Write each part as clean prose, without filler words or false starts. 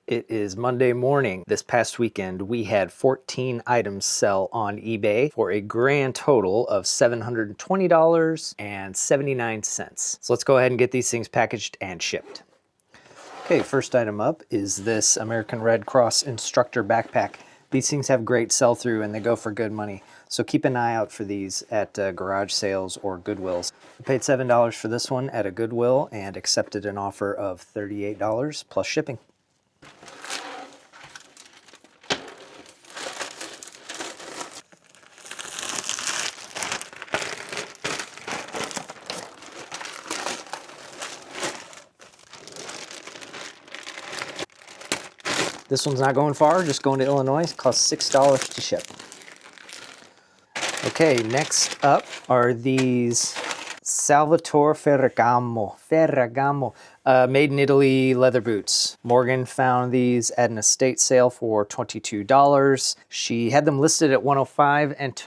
It is Monday morning. This past weekend, we had 14 items sell on eBay for a grand total of $720.79. So let's go ahead and get these things packaged and shipped. Okay, first item up is this American Red Cross instructor backpack. These things have great sell-through and they go for good money. So keep an eye out for these at garage sales or Goodwills. I paid $7 for this one at a Goodwill and accepted an offer of $38 plus shipping. This one's not going far, just going to Illinois. It costs $6 to ship. Okay, next up are these Salvatore Ferragamo made in Italy leather boots. Morgan found these at an estate sale for $22. She had them listed at $105 and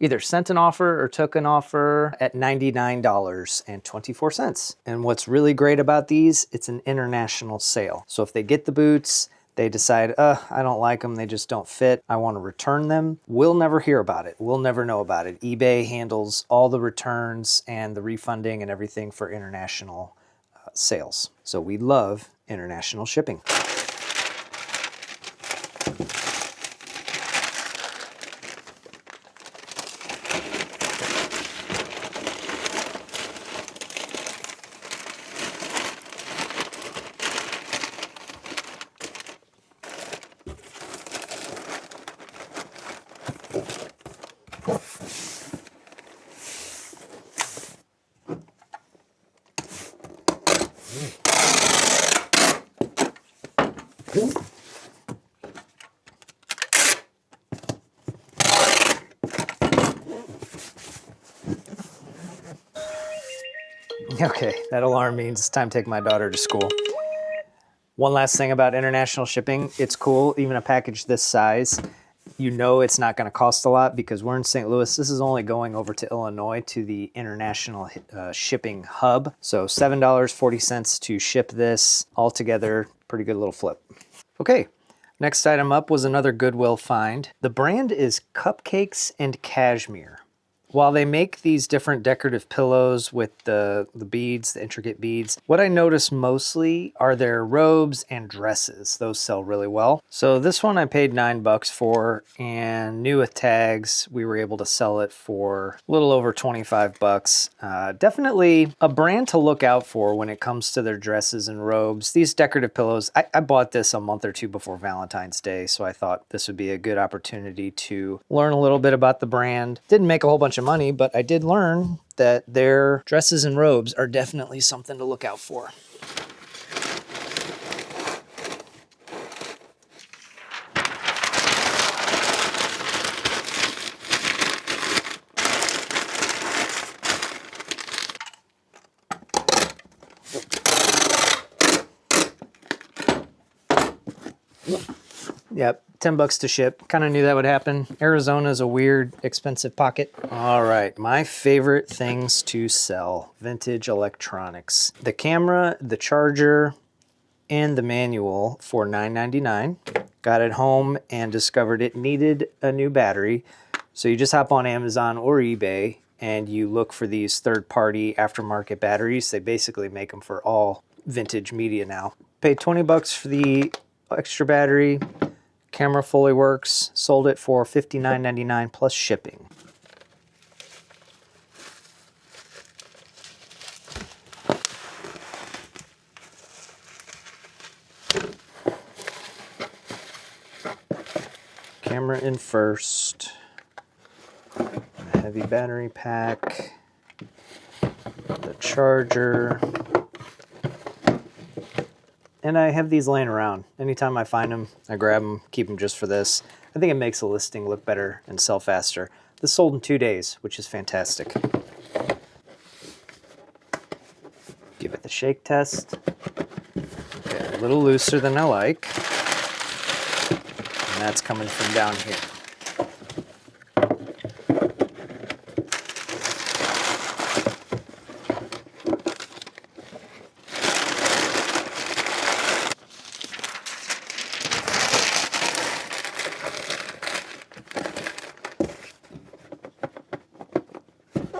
either sent an offer or took an offer at $99.24. And what's really great about these, it's an international sale. So if they get the boots, they decide, I don't like them, they just don't fit, I want to return them, we'll never hear about it. We'll never know about it. eBay handles all the returns and the refunding and everything for international sales. So we love international shipping. Okay, that alarm means it's time to take my daughter to school. One last thing about international shipping, it's cool, even a package this size, you know it's not going to cost a lot because we're in St. Louis. This is only going over to Illinois to the international shipping hub. So $7.40 to ship this. Altogether, pretty good little flip. Okay, next item up was another Goodwill find. The brand is Cupcakes and Cashmere. While they make these different decorative pillows with the beads, the intricate beads, what I notice mostly are their robes and dresses. Those sell really well. So this one I paid $9 for, and new with tags, we were able to sell it for a little over $25. Definitely a brand to look out for when it comes to their dresses and robes. These decorative pillows, I bought this a month or two before Valentine's Day, so I thought this would be a good opportunity to learn a little bit about the brand. Didn't make a whole bunch of money, but I did learn that their dresses and robes are definitely something to look out for. Yep, $10 to ship. Kind of knew that would happen. Arizona's a weird, expensive pocket. All right, my favorite things to sell. Vintage electronics. The camera, the charger, and the manual for $9.99. Got it home and discovered it needed a new battery. So you just hop on Amazon or eBay and you look for these third-party aftermarket batteries. They basically make them for all vintage media now. Paid $20 for the extra battery. Camera fully works. Sold it for $59.99 plus shipping. Camera in first. A heavy battery pack. The charger. And I have these laying around. Anytime I find them, I grab them, keep them just for this. I think it makes a listing look better and sell faster. This sold in 2 days, which is fantastic. Give it the shake test. Okay, a little looser than I like. And that's coming from down here.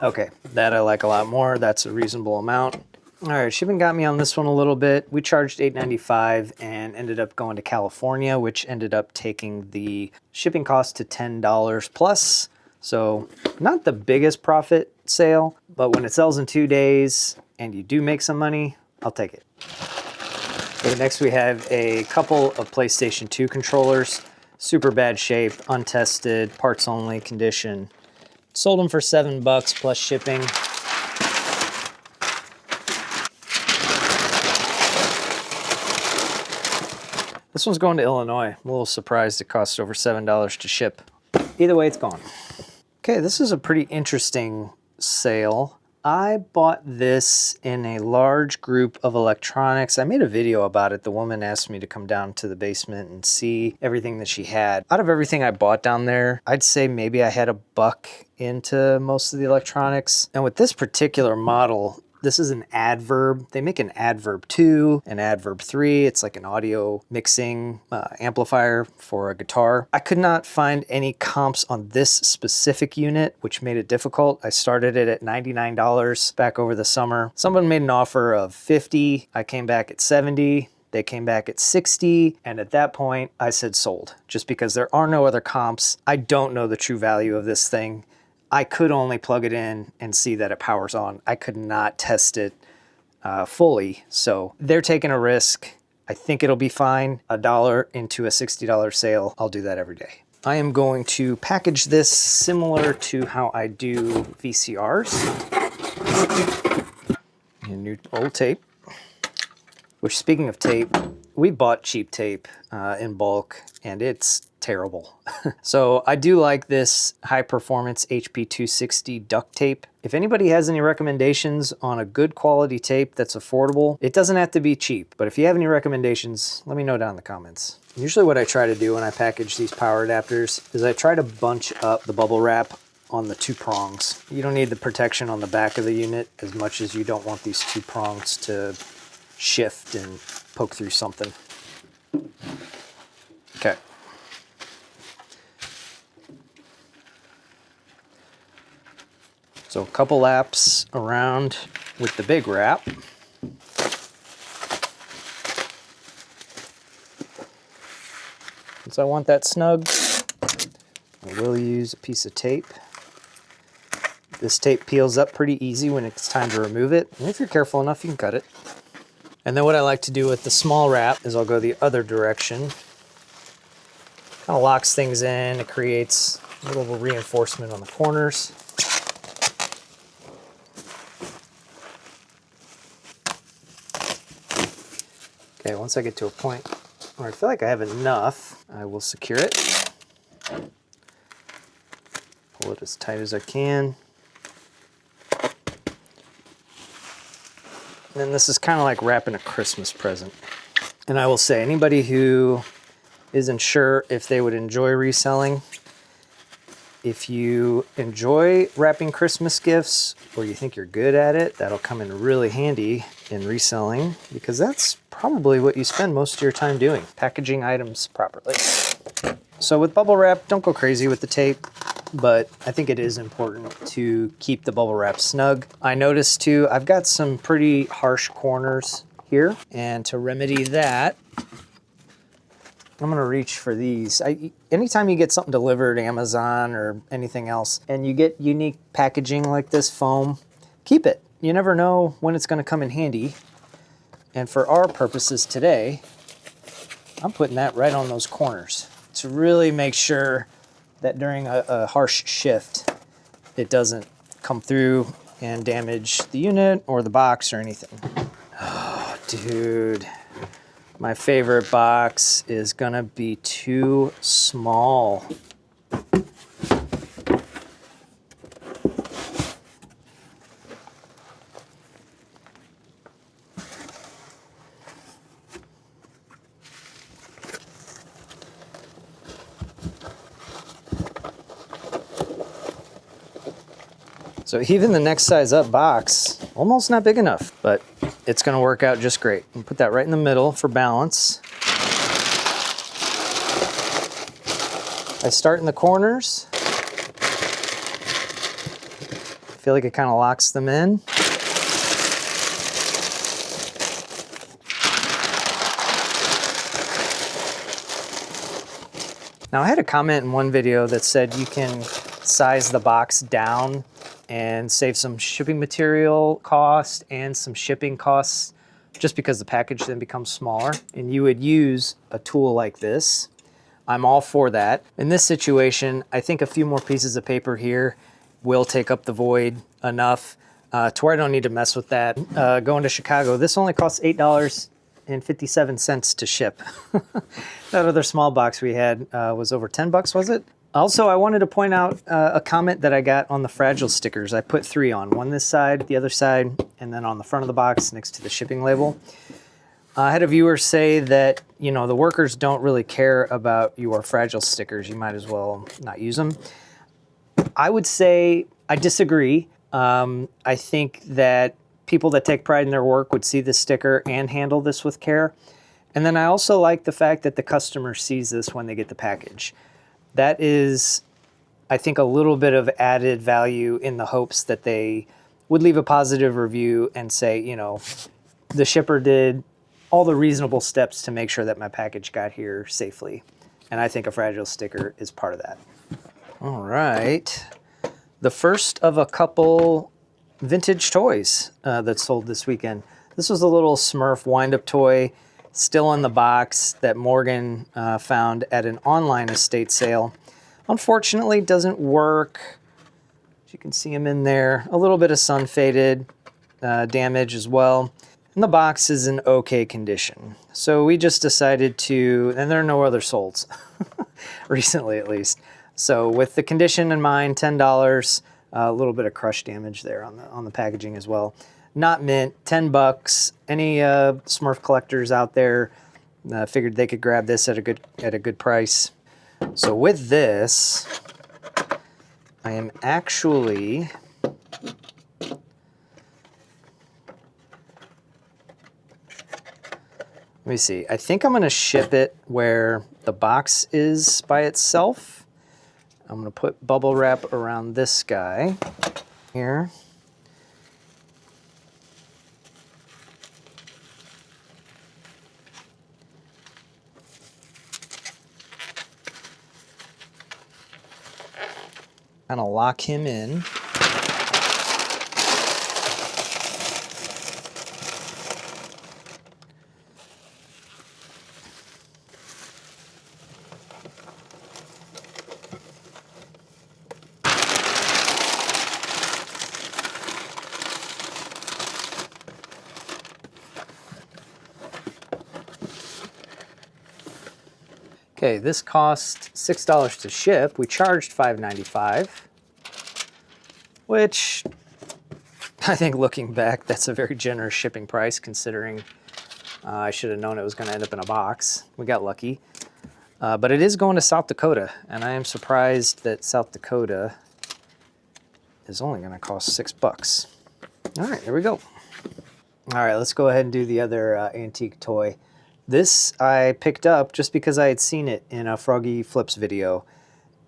Okay, that I like a lot more. That's a reasonable amount. All right, shipping got me on this one a little bit. We charged $8.95 and ended up going to California, which ended up taking the shipping cost to $10 plus. So not the biggest profit sale, but when it sells in 2 days and you do make some money, I'll take it. Okay, next we have a couple of PlayStation 2 controllers. Super bad shape, untested, parts only condition. Sold them for $7 plus shipping. This one's going to Illinois. I'm a little surprised it costs over $7 to ship. Either way, it's gone. Okay, this is a pretty interesting sale. I bought this in a large group of electronics. I made a video about it. The woman asked me to come down to the basement and see everything that she had. Out of everything I bought down there, I'd say maybe I had $1 into most of the electronics. And with this particular model, this is an Adverb. They make an Adverb 2, an Adverb 3. It's like an audio mixing amplifier for a guitar. I could not find any comps on this specific unit, which made it difficult. I started it at $99 back over the summer. Someone made an offer of $50. I came back at $70. They came back at $60, and at that point, I said sold, just because there are no other comps. I don't know the true value of this thing. I could only plug it in and see that it powers on. I could not test it fully, so they're taking a risk. I think it'll be fine. $1 into a $60 sale, I'll do that every day. I am going to package this similar to how I do VCRs. And new old tape. Which, speaking of tape, we bought cheap tape in bulk, and it's terrible. So I do like this high performance HP 260 duct tape. If anybody has any recommendations on a good quality tape that's affordable, it doesn't have to be cheap, but if you have any recommendations, let me know down in the comments. Usually what I try to do when I package these power adapters is I try to bunch up the bubble wrap on the 2 prongs. You don't need the protection on the back of the unit as much as you don't want these 2 prongs to shift and poke through something. Okay. So a couple laps around with the big wrap. Since I want that snug, I will use a piece of tape. This tape peels up pretty easy when it's time to remove it. And if you're careful enough, you can cut it. And then what I like to do with the small wrap is I'll go the other direction. Kind of locks things in. It creates a little reinforcement on the corners. Okay, once I get to a point where I feel like I have enough, I will secure it. Pull it as tight as I can. And then this is kind of like wrapping a Christmas present. And I will say, anybody who isn't sure if they would enjoy reselling, if you enjoy wrapping Christmas gifts or you think you're good at it, that'll come in really handy in reselling, because that's probably what you spend most of your time doing, packaging items properly. So with bubble wrap, don't go crazy with the tape, but I think it is important to keep the bubble wrap snug. I noticed too, I've got some pretty harsh corners here, and to remedy that, I'm gonna reach for these. Anytime you get something delivered, Amazon or anything else, and you get unique packaging like this foam, keep it. You never know when it's gonna come in handy. And for our purposes today, I'm putting that right on those corners to really make sure that during a harsh shift, it doesn't come through and damage the unit or the box or anything. Oh, dude. My favorite box is gonna be too small. So even the next size up box, almost not big enough, but it's gonna work out just great. And put that right in the middle for balance. I start in the corners. feel like it kind of locks them in. Now I had a comment in one video that said you can size the box down and save some shipping material cost and some shipping costs just because the package then becomes smaller, and you would use a tool like this. I'm all for that. In this situation, I think a few more pieces of paper here will take up the void enough to where I don't need to mess with that. Going to Chicago, this only costs $8.57 to ship. That other small box we had was over 10 bucks, was it? Also, I wanted to point out a comment that I got on the fragile stickers. I put 3 on, one this side, the other side, and then on the front of the box next to the shipping label. I had a viewer say that, you know, the workers don't really care about your fragile stickers. You might as well not use them. I would say I disagree. I think that people that take pride in their work would see this sticker and handle this with care. And then I also like the fact that the customer sees this when they get the package. That is, I think, a little bit of added value in the hopes that they would leave a positive review and say, you know, the shipper did all the reasonable steps to make sure that my package got here safely. And I think a fragile sticker is part of that. All right. The first of a couple vintage toys that sold this weekend. This was a little Smurf wind-up toy, still in the box, that Morgan found at an online estate sale. Unfortunately, it doesn't work. As you can see him in there. A little bit of sun-faded damage as well. And the box is in okay condition. So we just decided to, and there are no other solds, recently at least. So with the condition in mind, $10, a little bit of crush damage there on the packaging as well. Not mint, 10 bucks. Any Smurf collectors out there figured they could grab this at a good price. So with this, I am actually let me see. I think I'm going to ship it where the box is by itself. I'm going to put bubble wrap around this guy here. Kind of lock him in. Okay, this cost $6 to ship. We charged $5.95, which I think, looking back, that's a very generous shipping price considering I should have known it was going to end up in a box. We got lucky. But it is going to South Dakota, and I am surprised that South Dakota is only going to cost $6. All right, here we go. All right, let's go ahead and do the other antique toy. This I picked up just because I had seen it in a Froggy Flips video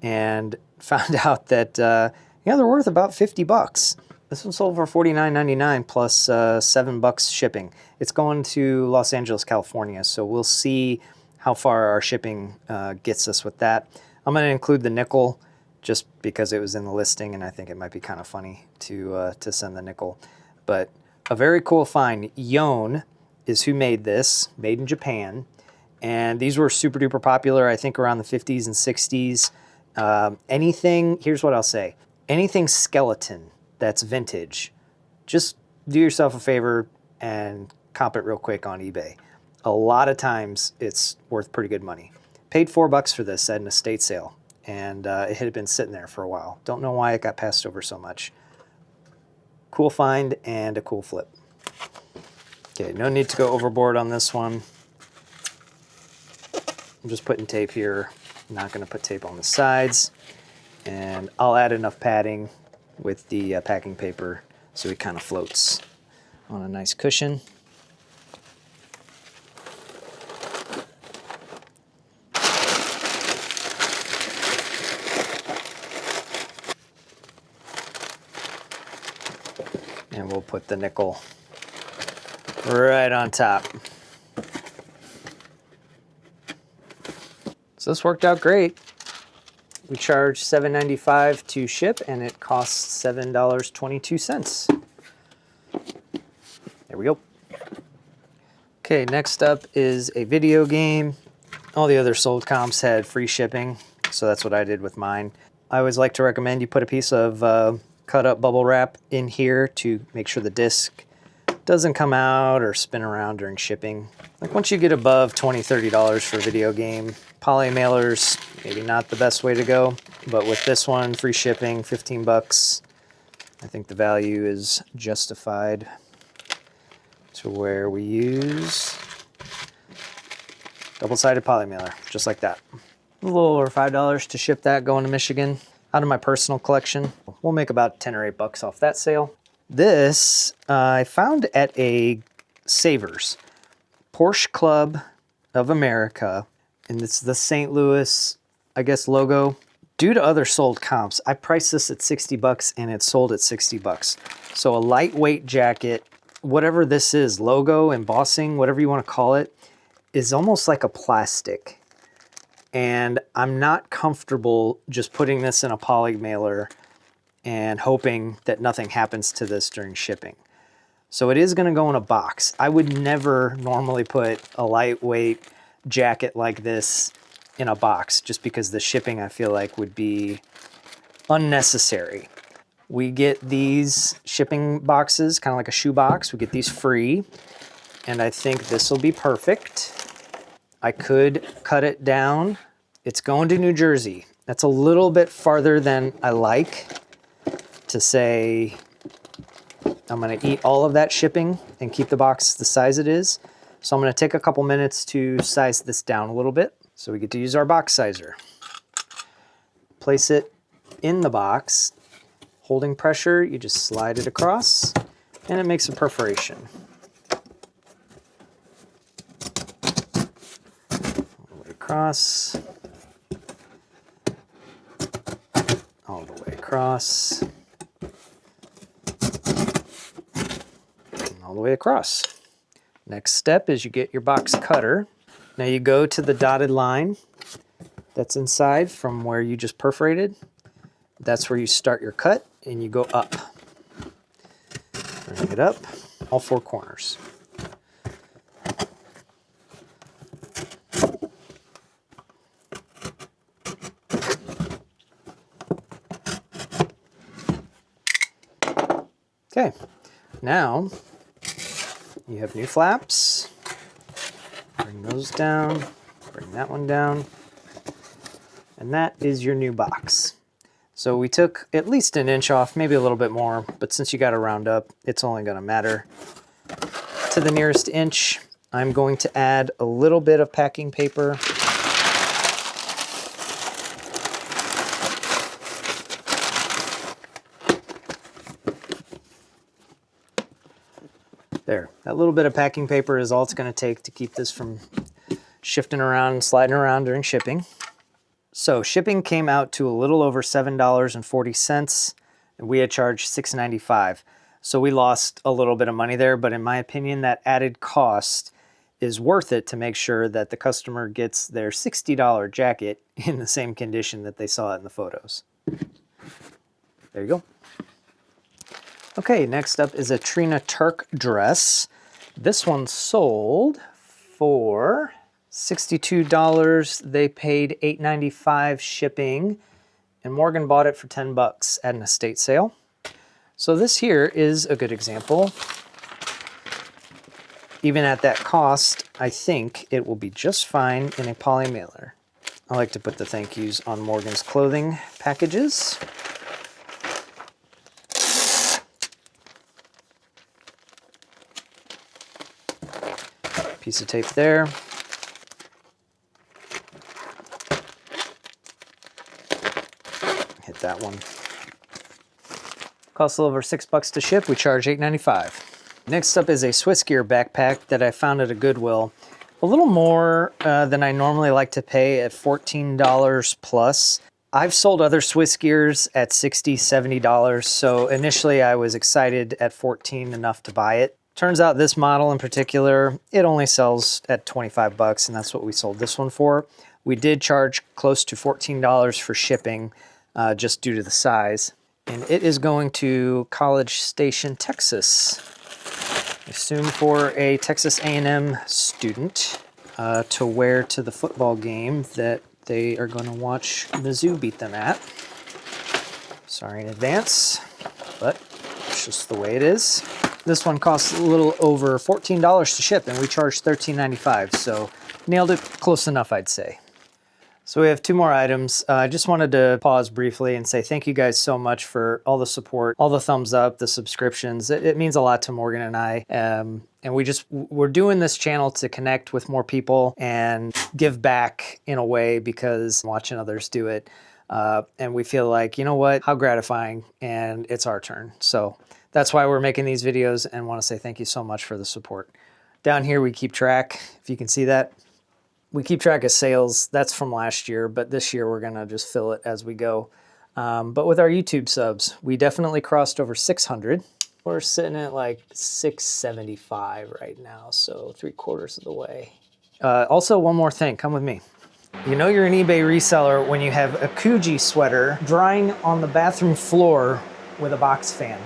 and found out that yeah, they're worth about 50 bucks. This one sold for $49.99 plus $7 shipping. It's going to Los Angeles, California, so we'll see how far our shipping gets us with that. I'm going to include the nickel just because it was in the listing, and I think it might be kind of funny to send the nickel. But a very cool find. Yon is who made this, made in Japan. And these were super duper popular, I think around the 50s and 60s. Anything, here's what I'll say. Anything skeleton that's vintage, just do yourself a favor and comp it real quick on eBay. A lot of times it's worth pretty good money. Paid $4 for this at an estate sale, and it had been sitting there for a while. Don't know why it got passed over so much. Cool find and a cool flip. Okay, no need to go overboard on this one. I'm just putting tape here. I'm not going to put tape on the sides. And I'll add enough padding with the packing paper so it kind of floats on a nice cushion. And we'll put the nickel right on top. So this worked out great. We charged $7.95 to ship, and it costs $7.22. There we go. Okay, next up is a video game. All the other sold comps had free shipping, so that's what I did with mine. I always like to recommend you put a piece of cut up bubble wrap in here to make sure the disc doesn't come out or spin around during shipping. Like once you get above $20, $30 for a video game, poly mailers, maybe not the best way to go, but with this one, free shipping, 15 bucks, I think the value is justified to where we use double-sided poly mailer, just like that. A little over $5 to ship that going to Michigan. Out of my personal collection, we'll make about 10 or 8 bucks off that sale. This I found at a Savers, Porsche Club of America, and it's the St. Louis, I guess, logo. Due to other sold comps, I priced this at 60 bucks and it sold at 60 bucks. So a lightweight jacket, whatever this is, logo, embossing, whatever you want to call it, is almost like a plastic. And I'm not comfortable just putting this in a poly mailer and hoping that nothing happens to this during shipping. So it is going to go in a box. I would never normally put a lightweight jacket like this in a box just because the shipping I feel like would be unnecessary. We get these shipping boxes, kind of like a shoe box. We get these free, and I think this will be perfect. I could cut it down. It's going to New Jersey. That's a little bit farther than I like to say I'm going to eat all of that shipping and keep the box the size it is. So I'm going to take a couple minutes to size this down a little bit. So we get to use our box sizer. Place it in the box. Holding pressure, you just slide it across and it makes a perforation. All the way across. All the way across. And all the way across. Next step is you get your box cutter. Now you go to the dotted line that's inside from where you just perforated. That's where you start your cut and you go up. Bring it up, all four corners. Okay, now you have new flaps. Bring those down, bring that one down, and that is your new box. So we took at least an inch off, maybe a little bit more, but since you got to round up, it's only going to matter to the nearest inch. I'm going to add a little bit of packing paper. There, that little bit of packing paper is all it's going to take to keep this from shifting around and sliding around during shipping. So shipping came out to a little over $7.40, and we had charged $6.95. So we lost a little bit of money there, but in my opinion, that added cost is worth it to make sure that the customer gets their $60 jacket in the same condition that they saw it in the photos. There you go. Okay, next up is a Trina Turk dress. This one sold for $62. They paid $8.95 shipping, and Morgan bought it for 10 bucks at an estate sale. So this here is a good example. Even at that cost, I think it will be just fine in a poly mailer. I like to put the thank yous on Morgan's clothing packages. Piece of tape there. Hit that one. Costs a little over $6 to ship. We charge $8.95. Next up is a Swiss Gear backpack that I found at a Goodwill. A little more than I normally like to pay at $14 plus. I've sold other Swiss gears at $60, $70, so initially I was excited at 14 enough to buy it. Turns out this model in particular, it only sells at 25 bucks, and that's what we sold this one for. We did charge close to $14 for shipping just due to the size. And it is going to College Station, Texas. I assume for a Texas A&M student to wear to the football game that they are going to watch Mizzou beat them at. Sorry in advance, but it's just the way it is. This one costs a little over $14 to ship, and we charged $13.95, so nailed it close enough, I'd say. So we have two more items. I just wanted to pause briefly and say thank you guys so much for all the support, all the thumbs up, the subscriptions. It means a lot to Morgan and I. And we're doing this channel to connect with more people and give back in a way because I'm watching others do it. And we feel like, you know what, how gratifying, and it's our turn. So that's why we're making these videos, and want to say thank you so much for the support. Down here we keep track, if you can see that. We keep track of sales. That's from last year, but this year we're gonna just fill it as we go. But with our YouTube subs, we definitely crossed over 600. We're sitting at like 675 right now, so 3/4 of the way. Also, one more thing, come with me. You know you're an eBay reseller when you have a Coogee sweater drying on the bathroom floor with a box fan.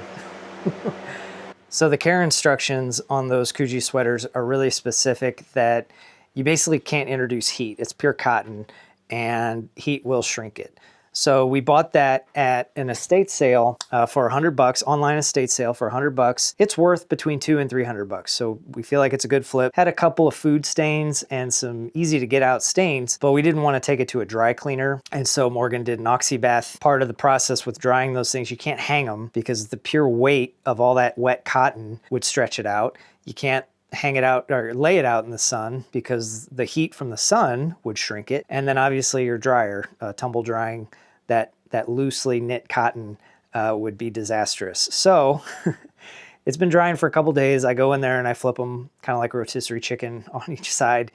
So the care instructions on those Coogee sweaters are really specific that you basically can't introduce heat. It's pure cotton, and heat will shrink it. So we bought that at an estate sale for 100 bucks, online estate sale for 100 bucks. It's worth between $200 and $300, so we feel like it's a good flip. Had a couple of food stains and some easy to get out stains, but we didn't want to take it to a dry cleaner, and so Morgan did an oxy bath. Part of the process with drying those things, you can't hang them because the pure weight of all that wet cotton would stretch it out. You can't hang it out or lay it out in the sun because the heat from the sun would shrink it. And then obviously your dryer, tumble drying that loosely knit cotton would be disastrous. So it's been drying for a couple days. I go in there and I flip them kind of like a rotisserie chicken on each side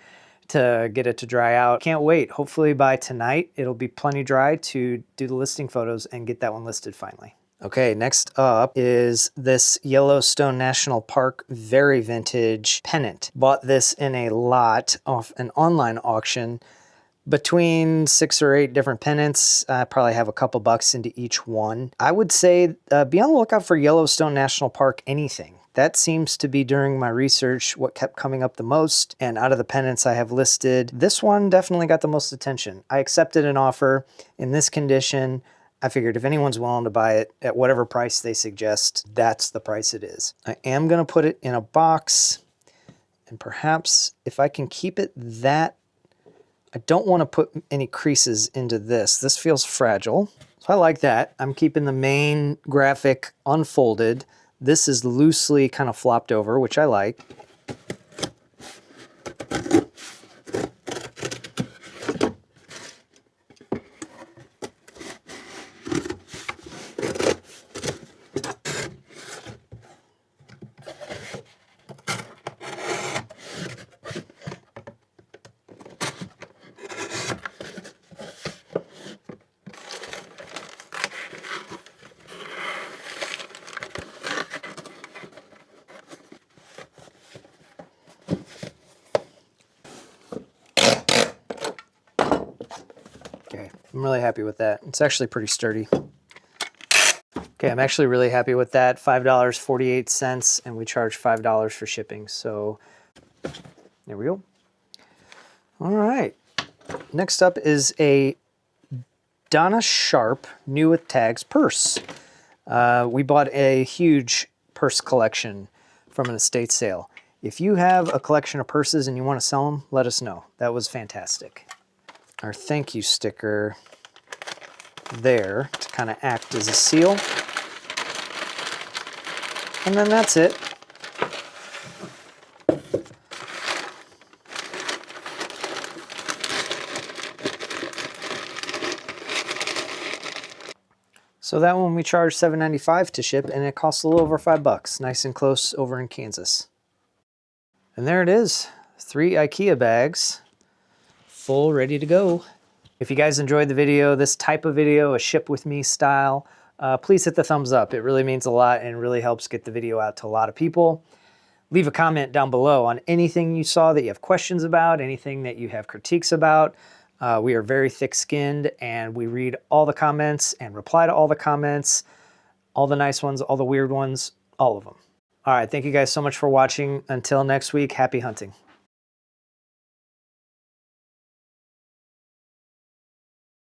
to get it to dry out. Can't wait. Hopefully by tonight, it'll be plenty dry to do the listing photos and get that one listed finally. Okay, next up is this Yellowstone National Park very vintage pennant. Bought this in a lot off an online auction. Between 6 or 8 different pennants, I probably have a couple bucks into each one. I would say be on the lookout for Yellowstone National Park anything. That seems to be, during my research, what kept coming up the most. And out of the pennants I have listed, this one definitely got the most attention. I accepted an offer in this condition. I figured if anyone's willing to buy it at whatever price they suggest, that's the price it is. I am going to put it in a box, and perhaps if I can keep it that, I don't want to put any creases into this. This feels fragile, so I like that. I'm keeping the main graphic unfolded. This is loosely kind of flopped over, which I like. Okay, I'm really happy with that. It's actually pretty sturdy. Okay, I'm actually really happy with that. $5.48, and we charge $5 for shipping. So there we go. All right. Next up is a Donna Sharp new with tags purse. We bought a huge purse collection from an estate sale. If you have a collection of purses and you want to sell them, let us know. That was fantastic. Our thank you sticker there to kind of act as a seal. And then that's it. So that one we charged $7.95 to ship, and it costs a little over $5. Nice and close over in Kansas. And there it is, 3 IKEA bags, full, ready to go. If you guys enjoyed the video, this type of video, a ship with me style, please hit the thumbs up. It really means a lot and really helps get the video out to a lot of people. Leave a comment down below on anything you saw that you have questions about, anything that you have critiques about. We are very thick-skinned and we read all the comments and reply to all the comments, all the nice ones, all the weird ones, all of them. All right, thank you guys so much for watching. Until next week, happy hunting.